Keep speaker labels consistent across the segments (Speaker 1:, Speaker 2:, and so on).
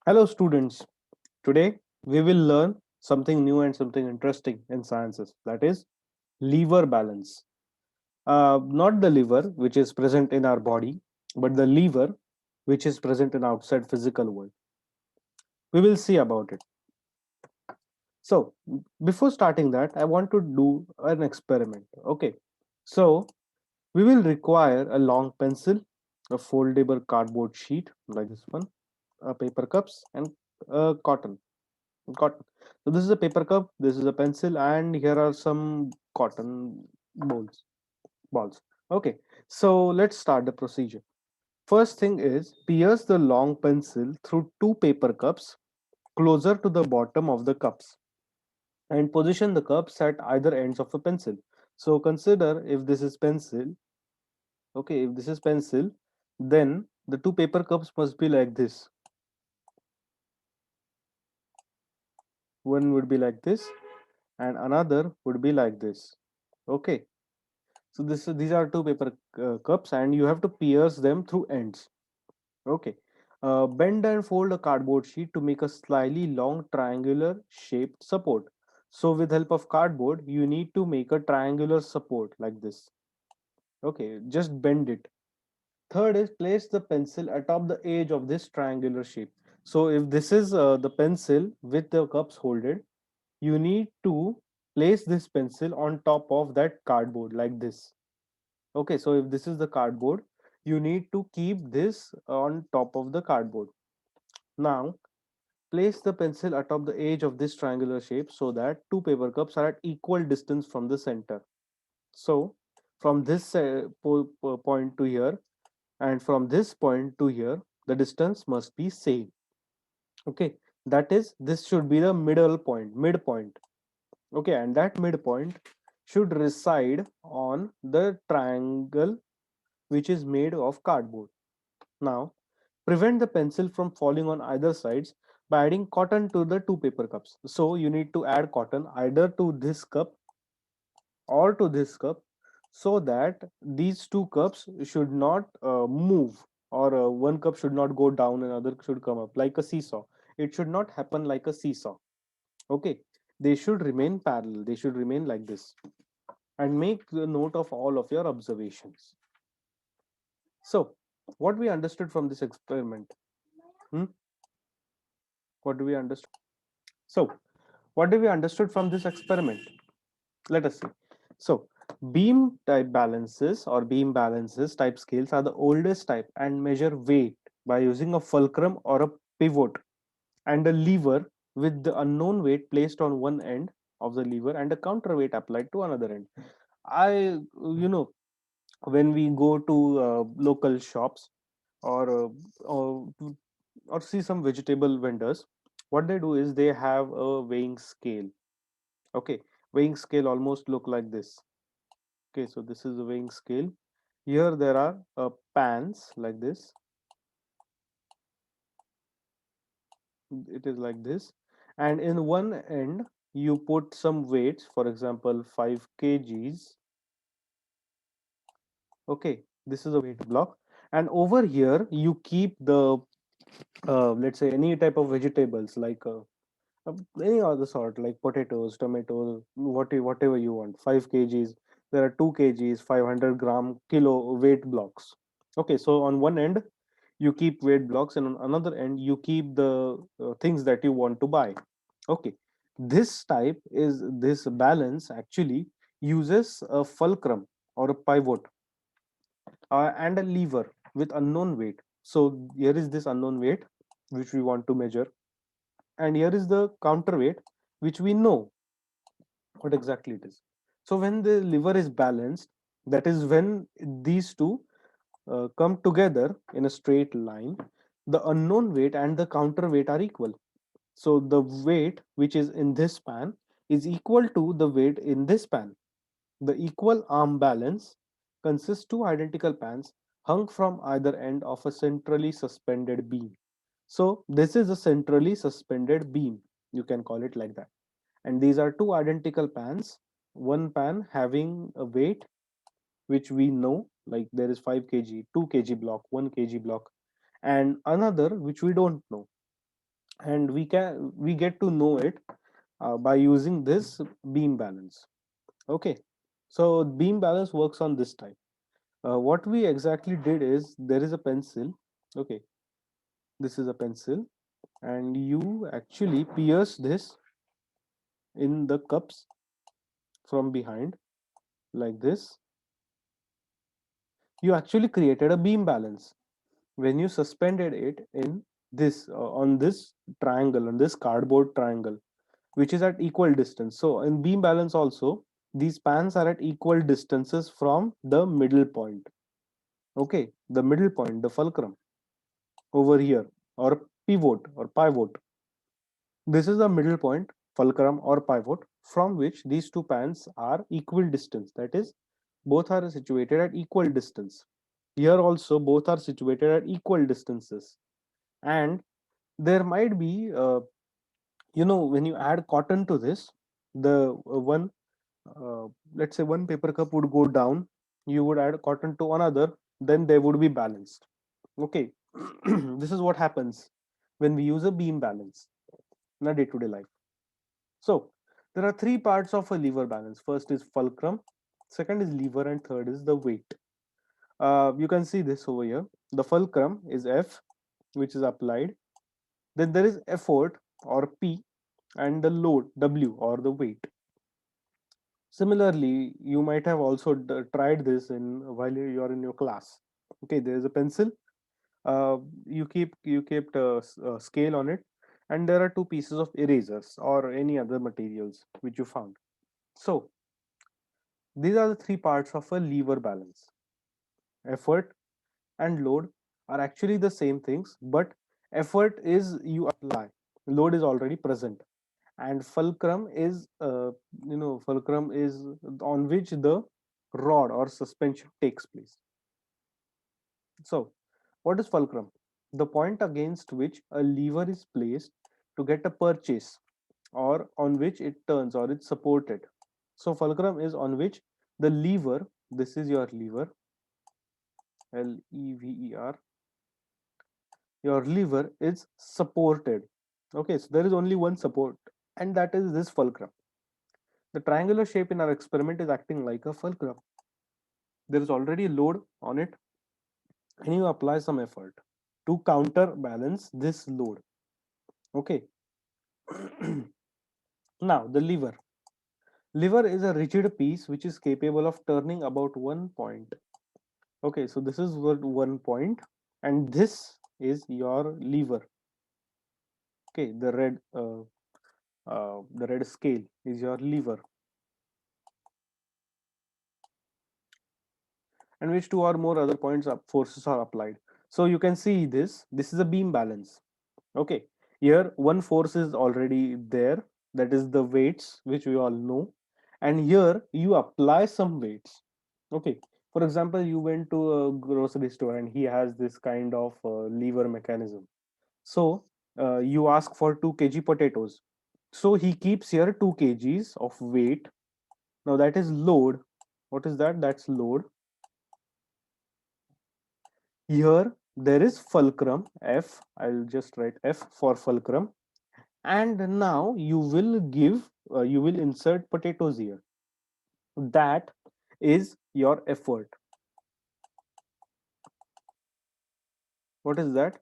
Speaker 1: Hello, students. Today we will learn something new and something interesting in sciences, that is, lever balance. Not the lever which is present in our body, but the lever which is present in outside physical world. We will see about it. So, before starting that, I want to do an experiment. Okay. So, we will require a long pencil, a foldable cardboard sheet like this one, paper cups, and cotton. Cotton. So this is a paper cup, this is a pencil, and here are some cotton balls. Okay, so let's start the procedure. First thing is pierce the long pencil through two paper cups closer to the bottom of the cups and position the cups at either ends of a pencil. So consider if this is pencil, okay, if this is pencil, then the two paper cups must be like this. One would be like this, and another would be like this. Okay, so these are two paper cups, and you have to pierce them through ends. Okay. Bend and fold a cardboard sheet to make a slightly long triangular shaped support. So with help of cardboard, you need to make a triangular support like this. Okay, just bend it. Third is place the pencil atop the edge of this triangular shape. So if this is the pencil with the cups holded, you need to place this pencil on top of that cardboard like this. Okay, so if this is the cardboard, you need to keep this on top of the cardboard. Now, place the pencil atop the edge of this triangular shape so that two paper cups are at equal distance from the center. So, from this point to here and from this point to here, the distance must be same. Okay, that is, this should be the middle point, midpoint. Okay, and that midpoint should reside on the triangle which is made of cardboard. Now, prevent the pencil from falling on either sides by adding cotton to the two paper cups. So you need to add cotton either to this cup or to this cup so that these two cups should not move, or one cup should not go down and other should come up like a seesaw. It should not happen like a seesaw. Okay, they should remain parallel, they should remain like this, and make the note of all of your observations. So what we understood from this experiment? Hmm? What do we understand? So, what do we understood from this experiment? Let us see. So, beam type balances or beam balances type scales are the oldest type and measure weight by using a fulcrum or a pivot and a lever with the unknown weight placed on one end of the lever and a counterweight applied to another end. I, when we go to local shops or or see some vegetable vendors, what they do is they have a weighing scale. Okay, weighing scale almost look like this. Okay, so this is the weighing scale. Here there are pans like this. It is like this, and in one end you put some weights, for example 5 kgs. Okay, this is a weight block, and over here you keep the let's say any type of vegetables like any other sort, like potatoes, tomatoes, whatever you want. 5 kgs, there are 2 kgs, 500-gram, kilo weight blocks. Okay, so on one end you keep weight blocks, and on another end you keep the things that you want to buy. Okay, this balance actually uses a fulcrum or a pivot and a lever with unknown weight. So here is this unknown weight which we want to measure, and here is the counterweight which we know what exactly it is. So when the liver is balanced, that is when these two come together in a straight line, the unknown weight and the counterweight are equal. So the weight which is in this span is equal to the weight in this span. The equal arm balance consists two identical pans hung from either end of a centrally suspended beam. So this is a centrally suspended beam, you can call it like that. And these are two identical pans, one pan having a weight which we know, like there is 5 kg, 2 kg block, 1 kg block, and another which we don't know. and we get to know it by using this beam balance. Okay, so beam balance works on this type. What we exactly did is, there is a pencil. Okay, this is a pencil, and you actually pierce this in the cups from behind, like this. You actually created a beam balance when you suspended it in this on this triangle, on this cardboard triangle, which is at equal distance. So in beam balance also, these spans are at equal distances from the middle point. Okay, the middle point, the fulcrum over here, or pivot. This is the middle point, fulcrum or pivot, from which these two pans are equal distance. That is, both are situated at equal distance. Here also, both are situated at equal distances. And there might be, when you add cotton to this, the one, let's say one paper cup would go down, you would add cotton to another, then they would be balanced. Okay, this is what happens when we use a beam balance in a day to day life. So there are three parts of a lever balance. First is fulcrum, second is lever, and third is the weight. You can see this over here. The fulcrum is F, which is applied. Then there is effort, or P, and the load, W, or the weight. Similarly, you might have also tried this in while you're in your class. Okay, there is a pencil. You kept a scale on it, and there are two pieces of erasers or any other materials which you found. So these are the three parts of a lever balance. Effort and load are actually the same things, but effort is you apply, load is already present, and fulcrum is on which the rod or suspension takes place. So, what is fulcrum? The point against which a lever is placed to get a purchase, or on which it turns or it's supported. So, fulcrum is on which the lever, this is your lever, lever, your lever is supported. Okay, so there is only one support, and that is this fulcrum. The triangular shape in our experiment is acting like a fulcrum. There is already a load on it, and you apply some effort to counterbalance this load. Okay. Now the lever. Lever is a rigid piece which is capable of turning about 1 point. Okay, so this is what 1 point, and this is your lever. Okay, the red scale is your lever, and which two or more other points up forces are applied. So you can see this. This is a beam balance. Okay, here one force is already there, that is the weights which we all know, and here you apply some weights. Okay, for example, you went to a grocery store and he has this kind of lever mechanism. So you ask for 2 kg potatoes. So he keeps here 2 kgs of weight. Now that is load. What is that? That's load. Here there is fulcrum F. I'll just write F for fulcrum. And now you will insert potatoes here. That is your effort. What is that?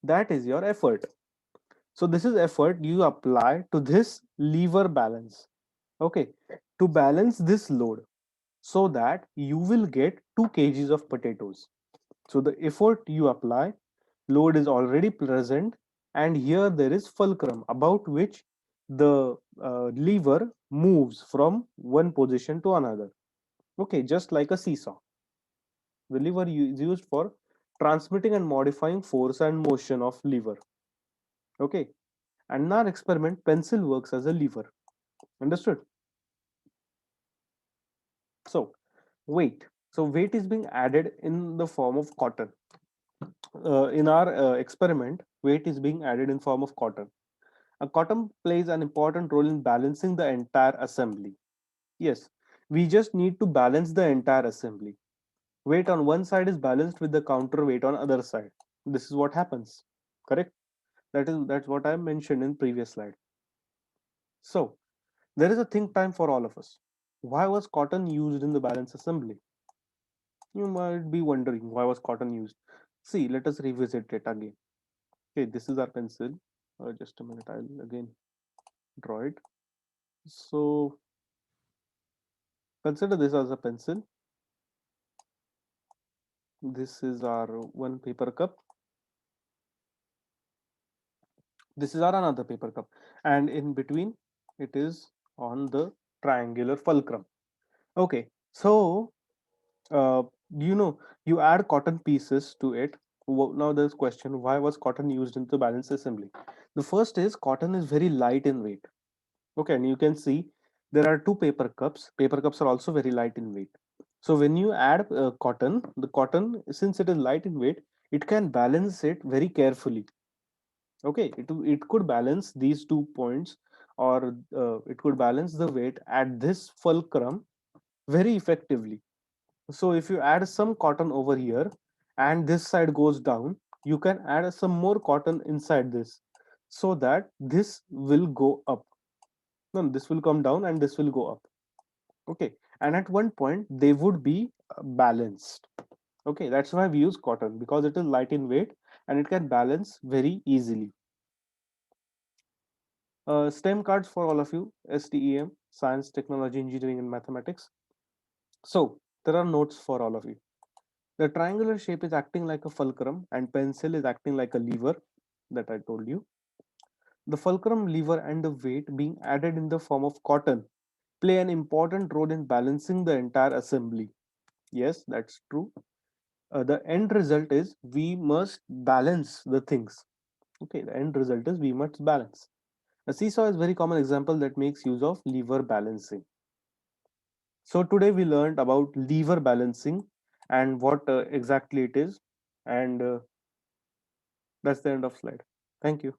Speaker 1: That is your effort. So this is effort you apply to this lever balance. Okay, to balance this load, so that you will get 2 kgs of potatoes. So the effort you apply, load is already present, and here there is fulcrum about which the lever moves from one position to another. Okay, just like a seesaw. The lever is used for transmitting and modifying force and motion of lever. Okay, and in our experiment, pencil works as a lever. Understood? So, weight. So, weight is being added in the form of cotton. In our experiment, weight is being added in form of cotton. A cotton plays an important role in balancing the entire assembly. Yes, we just need to balance the entire assembly. Weight on one side is balanced with the counterweight on other side. This is what happens. Correct? That's what I mentioned in previous slide. So there is a think time for all of us. Why was cotton used in the balance assembly? You might be wondering, why was cotton used? See, let us revisit it again. Okay, this is our pencil. Just a minute, I'll again draw it. So consider this as a pencil. This is our one paper cup. This is our another paper cup, and in between it is on the triangular fulcrum. Okay, so uh, you know, you add cotton pieces to it. Now there's question, why was cotton used in the balance assembly? The first is cotton is very light in weight. Okay, and you can see there are two paper cups. Paper cups are also very light in weight. So when you add cotton, the cotton, since it is light in weight, it can balance it very carefully. Okay, it could balance these 2 points, or it could balance the weight at this fulcrum very effectively. So if you add some cotton over here and this side goes down, you can add some more cotton inside this, so that this will go up. No, this will come down and this will go up. Okay, and at one point they would be balanced. Okay, that's why we use cotton, because it is light in weight and it can balance very easily. STEM cards for all of you: STEM, science, technology, engineering, and mathematics. So there are notes for all of you. The triangular shape is acting like a fulcrum, and pencil is acting like a lever that I told you. The fulcrum, lever, and the weight being added in the form of cotton play an important role in balancing the entire assembly. Yes, that's true. The end result is we must balance the things. Okay, the end result is we must balance. A seesaw is a very common example that makes use of lever balancing. So today we learned about lever balancing and what exactly it is, and that's the end of slide. Thank you.